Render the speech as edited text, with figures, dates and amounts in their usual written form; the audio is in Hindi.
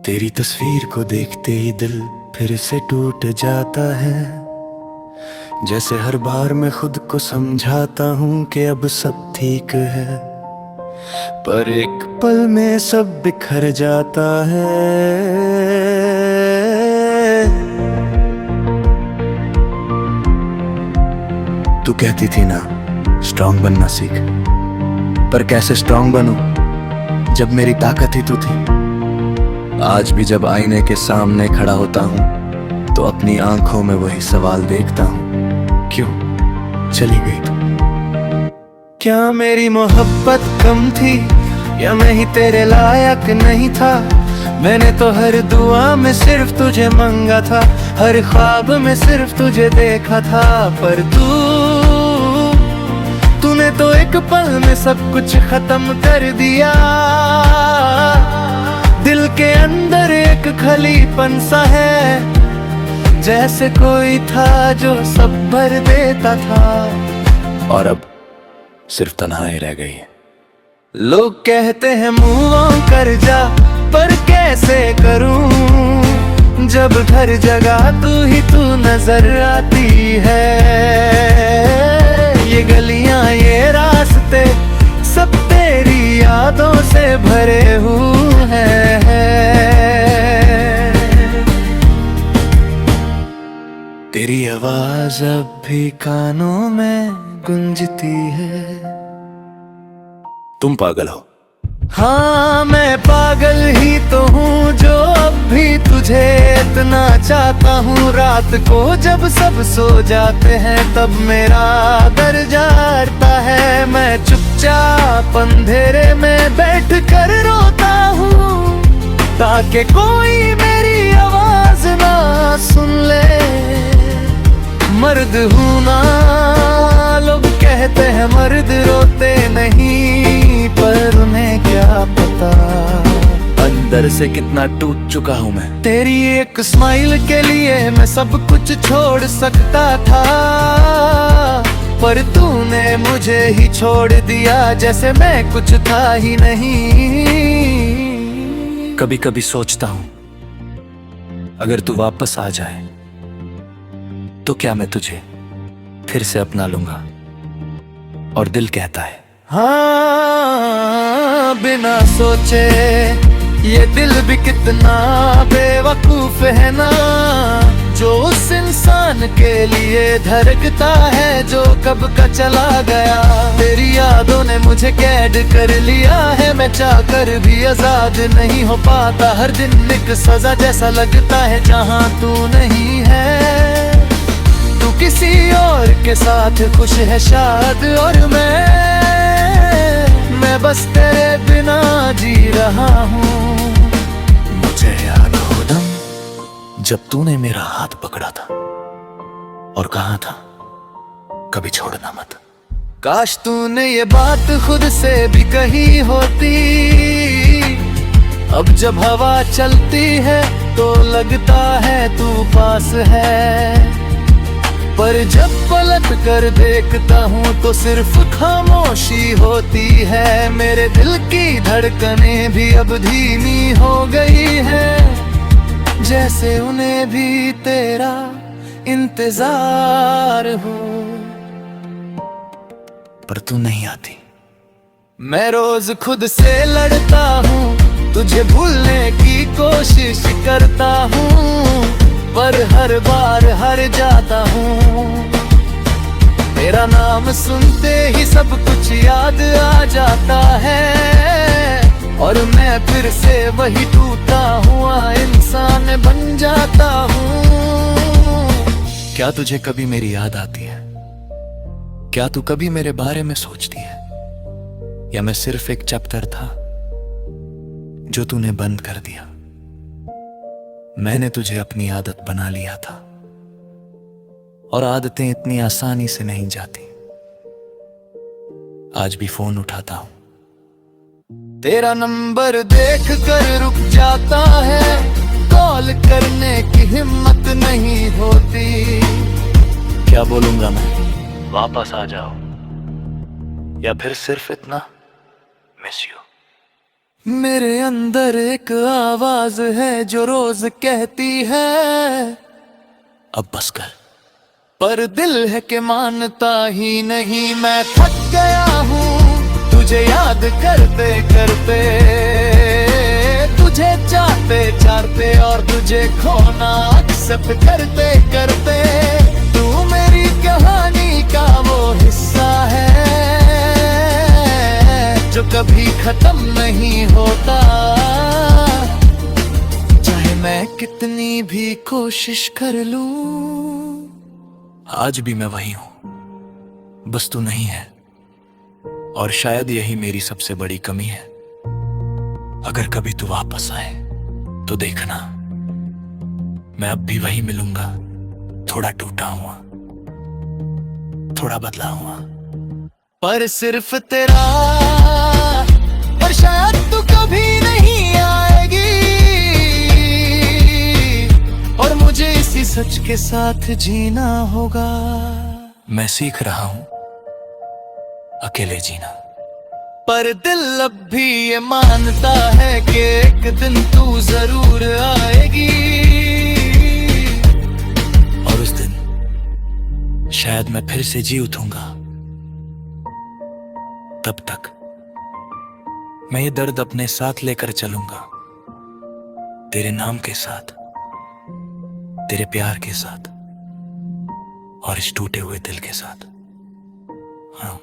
तेरी तस्वीर को देखते ही दिल फिर से टूट जाता है। जैसे हर बार मैं खुद को समझाता हूँ कि अब सब ठीक है, पर एक पल में सब बिखर जाता है। तू कहती थी ना स्ट्रांग बनना सीख, पर कैसे स्ट्रांग बनूं जब मेरी ताकत ही तू थी। आज भी जब आईने के सामने खड़ा होता हूँ तो अपनी आंखों में वही सवाल देखता हूँ, क्यों चली गई तू? क्या मेरी मोहब्बत कम थी या मैं ही तेरे लायक नहीं था? मैंने तो हर दुआ में सिर्फ तुझे मांगा था, हर ख्वाब में सिर्फ तुझे देखा था, पर तूने तो एक पल में सब कुछ खत्म कर दिया। दिल के अंदर एक खलीपन सा है, जैसे कोई था जो सब भर देता था, और अब सिर्फ तन्हाई रह गई है। लोग कहते हैं मूव ऑन कर जा, पर कैसे करूं जब हर जगह तू नजर आती है। ये गलियां ये रास्ते सब तेरी यादों से भरे हुए हैं। तेरी आवाज अब भी कानों में गूंजती है। तुम पागल हो? हाँ मैं पागल ही तो हूँ जो अब भी तुझे इतना चाहता हूँ। रात को जब सब सो जाते हैं तब मेरा दर जाता है। मैं चुपचाप अंधेरे में बैठ कर रोता हूँ ताकि कोई मेरी आवाज ना सुन ले। मर्द हूँ ना, लोग कहते हैं मर्द रोते नहीं, पर उन्हें क्या पता अंदर से कितना टूट चुका हूँ मैं। तेरी एक स्माइल के लिए मैं सब कुछ छोड़ सकता था, पर तूने मुझे ही छोड़ दिया जैसे मैं कुछ था ही नहीं। कभी कभी सोचता हूँ अगर तू वापस आ जाए तो क्या मैं तुझे फिर से अपना लूंगा। और दिल कहता है हाँ, बिना सोचे ये दिल भी कितना बेवकूफ है ना, जो उस इंसान के लिए धड़कता है जो कब का चला गया। तेरी यादों ने मुझे कैद कर लिया है, मैं चाहकर भी आजाद नहीं हो पाता। हर दिन एक सजा जैसा लगता है जहाँ तू नहीं है। तू किसी और के साथ खुश है शायद, और मैं बस तेरे बिना जी रहा हूँ। मुझे याद हो दम जब तूने मेरा हाथ पकड़ा था और कहा था कभी छोड़ना मत। काश तूने ये बात खुद से भी कही होती। अब जब हवा चलती है तो लगता है तू पास है, पर जब पलट कर देखता हूँ तो सिर्फ खामोशी होती है। मेरे दिल की धड़कनें भी अब धीमी हो गई है, जैसे उन्हें भी तेरा इंतजार हो, पर तू नहीं आती। मैं रोज खुद से लड़ता हूँ, तुझे भूलने की कोशिश करता हूँ, पर हर बार हार जाता हूँ। तेरा नाम सुनते ही सब कुछ याद आ जाता है, और मैं फिर से वही टूटा हुआ इंसान बन जाता हूँ। क्या तुझे कभी मेरी याद आती है? क्या तू कभी मेरे बारे में सोचती है, या मैं सिर्फ एक चैप्टर था जो तूने बंद कर दिया? मैंने तुझे अपनी आदत बना लिया था, और आदतें इतनी आसानी से नहीं जाती। आज भी फोन उठाता हूं, तेरा नंबर देख कर रुक जाता है, कॉल करने की हिम्मत नहीं होती। क्या बोलूंगा मैं? वापस आ जाओ, या फिर सिर्फ इतना मिस यू। मेरे अंदर एक आवाज है जो रोज कहती है अब बस कर, पर दिल है कि मानता ही नहीं। मैं थक गया हूँ तुझे याद करते करते, तुझे चाहते चाहते और तुझे खोना एक्सेप्ट करते करते। तू मेरी कहानी का वो हिस्सा है जो कभी खत्म नहीं होता, चाहे मैं कितनी भी कोशिश कर लूं। आज भी मैं वही हूं, बस तू नहीं है, और शायद यही मेरी सबसे बड़ी कमी है। अगर कभी तू वापस आए तो देखना, मैं अब भी वही मिलूंगा, थोड़ा टूटा हुआ, थोड़ा बदला हुआ, पर सिर्फ तेरा। पर शायद तू कभी नहीं आएगी, और मुझे इसी सच के साथ जीना होगा। मैं सीख रहा हूं अकेले जीना, पर दिल अब भी ये मानता है कि एक दिन तू जरूर आएगी, और उस दिन शायद मैं फिर से जी उठूंगा। तब तक मैं ये दर्द अपने साथ लेकर चलूंगा, तेरे नाम के साथ, तेरे प्यार के साथ, और इस टूटे हुए दिल के साथ। हाँ।